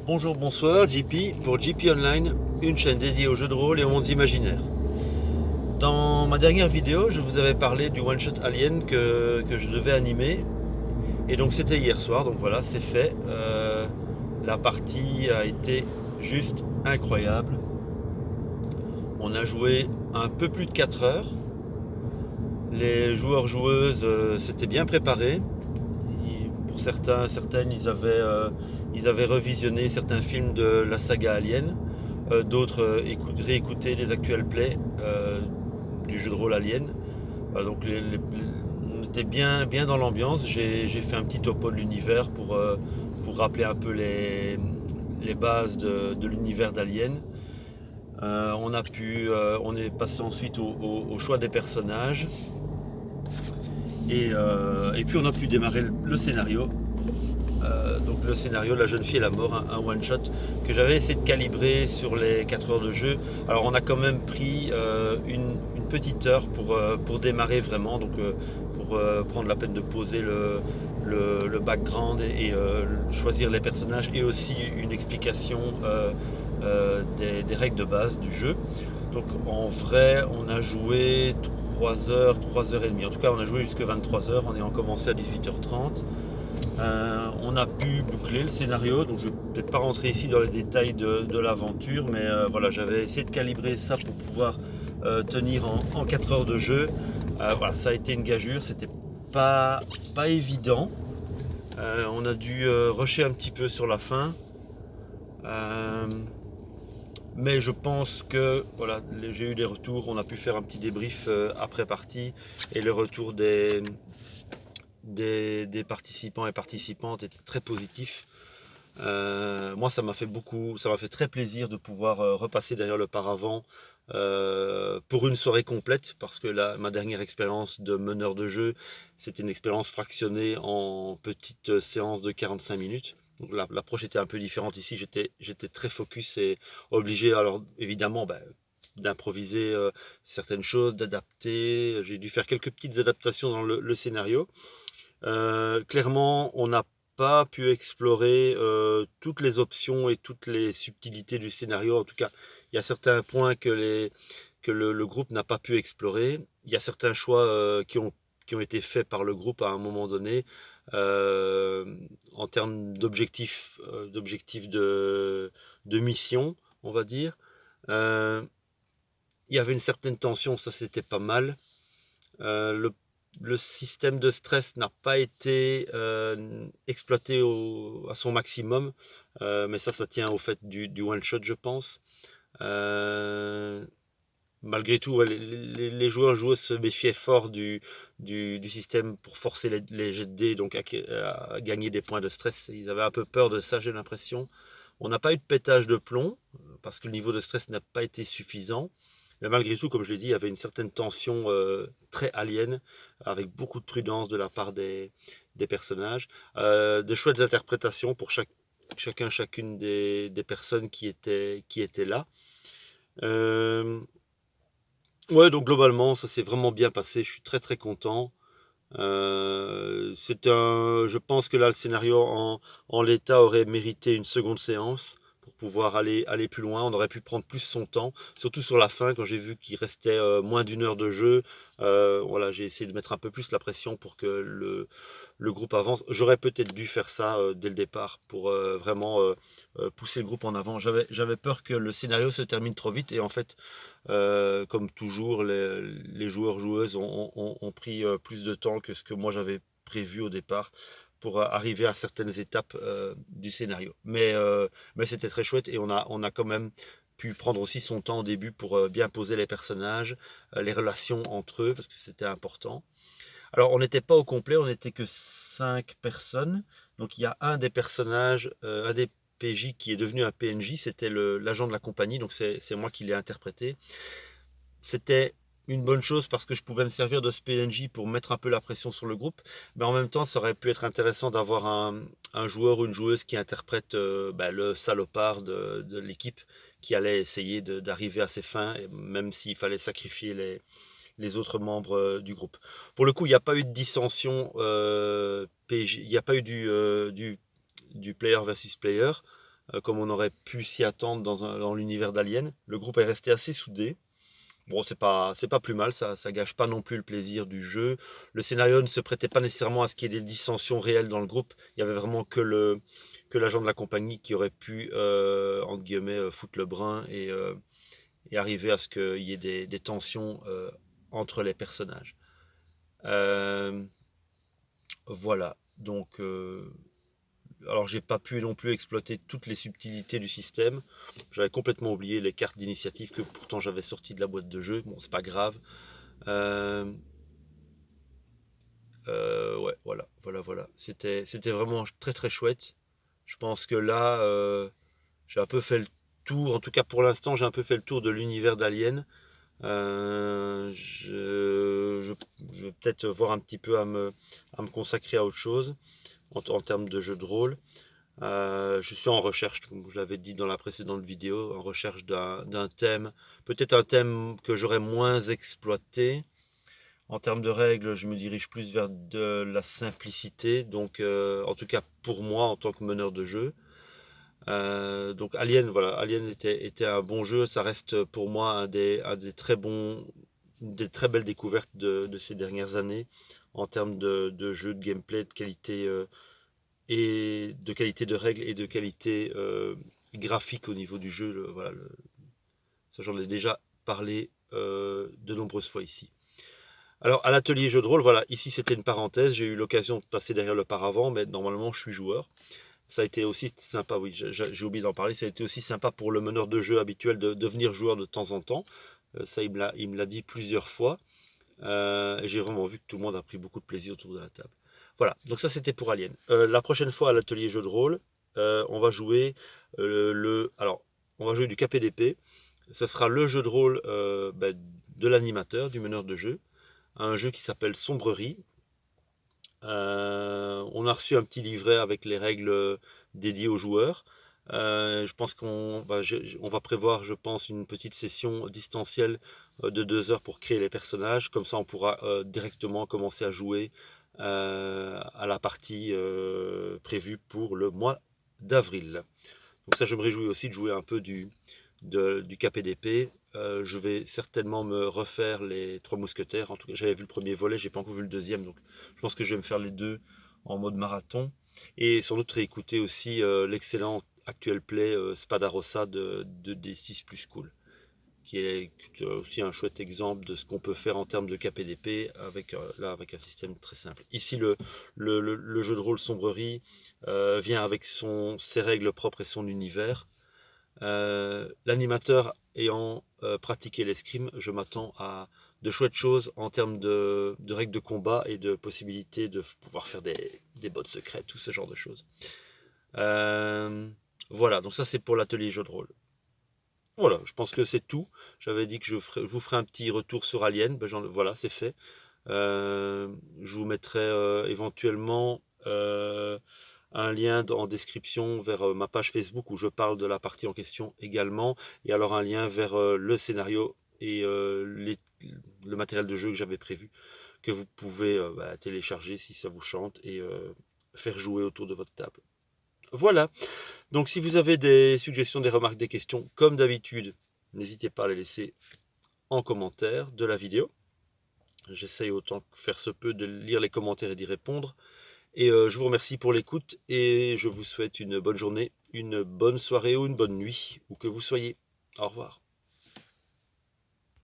Bonjour, bonsoir, JP pour JP Online, une chaîne dédiée aux jeux de rôle et aux mondes imaginaires. Dans ma dernière vidéo, je vous avais parlé du one-shot Alien que je devais animer. Et donc c'était hier soir, donc voilà, c'est fait. La partie a été juste incroyable. On a joué un peu plus de 4 heures. Les joueurs-joueuses s'étaient bien préparés. Pour certaines, ils avaient revisionné certains films de la saga Alien. D'autres réécoutaient les actuels plays du jeu de rôle Alien. Donc on était bien dans l'ambiance. J'ai fait un petit topo de l'univers pour rappeler un peu les bases de l'univers d'Alien. On est passé ensuite au choix des personnages. Et puis on a pu démarrer le scénario. Donc le scénario La jeune fille et la mort, un one shot que j'avais essayé de calibrer sur les 4 heures de jeu. Alors on a quand même pris une petite heure pour démarrer vraiment, donc pour prendre la peine de poser le background et choisir les personnages et aussi une explication des règles de base du jeu. Donc en vrai on a joué 3 heures, 3 heures et demie. En tout cas on a joué jusqu'à 23 heures, on est en commencé à 18h30. On a pu boucler le scénario, donc je ne vais peut-être pas rentrer ici dans les détails de l'aventure, mais voilà, j'avais essayé de calibrer ça pour pouvoir tenir en 4 heures de jeu. Voilà, ça a été une gageure, c'était pas évident. On a dû rusher un petit peu sur la fin. Euh, mais je pense que voilà, j'ai eu des retours, on a pu faire un petit débrief après partie et le retour des participants et participantes était très positif. Moi, ça m'a fait très plaisir de pouvoir repasser derrière le paravent pour une soirée complète, parce que ma dernière expérience de meneur de jeu, c'était une expérience fractionnée en petites séances de 45 minutes. Donc l'approche était un peu différente ici, j'étais très focus et obligé, alors évidemment, d'improviser certaines choses, d'adapter. J'ai dû faire quelques petites adaptations dans le scénario. Clairement, on n'a pas pu explorer toutes les options et toutes les subtilités du scénario. En tout cas, il y a certains points que le groupe n'a pas pu explorer. Il y a certains choix qui ont été faits par le groupe à un moment donné euh, en termes d'objectifs de mission, on va dire. Euh, il y avait une certaine tension, ça c'était pas mal. Le système de stress n'a pas été exploité à son maximum, mais ça tient au fait du one-shot, je pense. Euh, Malgré tout, ouais, les joueurs-joueuses se méfiaient fort du système pour forcer les jets de dés, donc à gagner des points de stress. Ils avaient un peu peur de ça, j'ai l'impression. On n'a pas eu de pétage de plomb, parce que le niveau de stress n'a pas été suffisant. Mais malgré tout, comme je l'ai dit, il y avait une certaine tension très alien, avec beaucoup de prudence de la part des personnages. De chouettes interprétations pour chacune des personnes qui étaient là. Euh, ouais, donc globalement, ça s'est vraiment bien passé. Je suis très content. Je pense que là, le scénario en l'état aurait mérité une seconde séance pour pouvoir aller plus loin. On aurait pu prendre plus son temps, surtout sur la fin, quand j'ai vu qu'il restait moins d'une heure de jeu. Voilà, j'ai essayé de mettre un peu plus la pression pour que le groupe avance. J'aurais peut-être dû faire ça dès le départ pour vraiment pousser le groupe en avant. J'avais peur que le scénario se termine trop vite et en fait, comme toujours, les joueurs-joueuses ont pris plus de temps que ce que moi j'avais prévu au départ pour arriver à certaines étapes du scénario. Mais c'était très chouette et on a quand même pu prendre aussi son temps au début pour bien poser les personnages, les relations entre eux, parce que c'était important. Alors, on n'était pas au complet, on n'était que 5 personnes. Donc, il y a un des personnages, un des PJ qui est devenu un PNJ, c'était l'agent de la compagnie, donc c'est moi qui l'ai interprété. C'était une bonne chose parce que je pouvais me servir de ce PNJ pour mettre un peu la pression sur le groupe, mais en même temps, ça aurait pu être intéressant d'avoir un joueur ou une joueuse qui interprète le salopard de l'équipe qui allait essayer d'arriver à ses fins, même s'il fallait sacrifier les autres membres du groupe. Pour le coup, il n'y a pas eu de dissension PJ, il n'y a pas eu du player versus player. comme on aurait pu s'y attendre dans l'univers d'Alien. Le groupe est resté assez soudé. Bon, c'est pas plus mal, ça gâche pas non plus le plaisir du jeu. Le scénario ne se prêtait pas nécessairement à ce qu'il y ait des dissensions réelles dans le groupe. Il y avait vraiment que l'agent de la compagnie qui aurait pu, entre guillemets, foutre le brin et arriver à ce qu'il y ait des tensions entre les personnages. Euh, voilà, donc alors j'ai pas pu non plus exploiter toutes les subtilités du système. J'avais complètement oublié les cartes d'initiative que pourtant j'avais sorties de la boîte de jeu. Bon, c'est pas grave. Euh, ouais, voilà. C'était vraiment très très chouette. Je pense que là, j'ai un peu fait le tour. En tout cas pour l'instant, j'ai un peu fait le tour de l'univers d'Alien. Je vais peut-être voir un petit peu à me consacrer à autre chose en termes de jeu de rôle. Je suis en recherche, comme je l'avais dit dans la précédente vidéo, en recherche d'un thème, peut-être un thème que j'aurais moins exploité. En termes de règles, je me dirige plus vers de la simplicité, donc en tout cas pour moi en tant que meneur de jeu. Donc Alien, voilà, Alien était un bon jeu, ça reste pour moi un des très bons, des très belles découvertes de ces dernières années en termes de jeu, de gameplay, de qualité et de qualité de règles et de qualité graphique au niveau du jeu. Voilà, ça j'en ai déjà parlé de nombreuses fois ici. Alors à l'atelier jeu de rôle, voilà, ici c'était une parenthèse, j'ai eu l'occasion de passer derrière le paravent, mais normalement je suis joueur. Ça a été aussi sympa, oui, j'ai oublié d'en parler, ça a été aussi sympa pour le meneur de jeu habituel de devenir joueur de temps en temps. Ça il me l'a dit plusieurs fois. Et j'ai vraiment vu que tout le monde a pris beaucoup de plaisir autour de la table. Voilà, donc ça c'était pour Alien. La prochaine fois à l'atelier jeu de rôle, on va jouer alors, on va jouer du KPDP. Ce sera le jeu de rôle de l'animateur, du meneur de jeu. Un jeu qui s'appelle Sombrerie. On a reçu un petit livret avec les règles dédiées aux joueurs. Je pense on va prévoir, je pense, une petite session distancielle de 2 heures pour créer les personnages. Comme ça, on pourra directement commencer à jouer à la partie prévue pour le mois d'avril. Donc ça, je me réjouis aussi de jouer un peu du KPDP. Je vais certainement me refaire les Trois Mousquetaires. En tout cas, j'avais vu le premier volet, j'ai pas encore vu le deuxième, donc je pense que je vais me faire les deux en mode marathon. Et sans doute réécouter aussi l'excellent actuel play Spadarossa de D6 plus Cool, qui est aussi un chouette exemple de ce qu'on peut faire en termes de KPDP avec un système très simple. Ici, le jeu de rôle Sombrerie vient avec ses règles propres et son univers. L'animateur ayant pratiqué l'escrime, je m'attends à de chouettes choses en termes de règles de combat et de possibilités de pouvoir faire des bottes secrètes, tout ce genre de choses. Voilà, donc ça c'est pour l'atelier jeu de rôle. Voilà, je pense que c'est tout. J'avais dit que je vous ferai un petit retour sur Alien, voilà, c'est fait. Je vous mettrai éventuellement un lien en description vers ma page Facebook où je parle de la partie en question également, et alors un lien vers le scénario et le matériel de jeu que j'avais prévu, que vous pouvez télécharger si ça vous chante et faire jouer autour de votre table. Voilà, donc si vous avez des suggestions, des remarques, des questions, comme d'habitude, n'hésitez pas à les laisser en commentaire de la vidéo. J'essaye autant que faire se peut de lire les commentaires et d'y répondre. Et je vous remercie pour l'écoute et je vous souhaite une bonne journée, une bonne soirée ou une bonne nuit, où que vous soyez. Au revoir.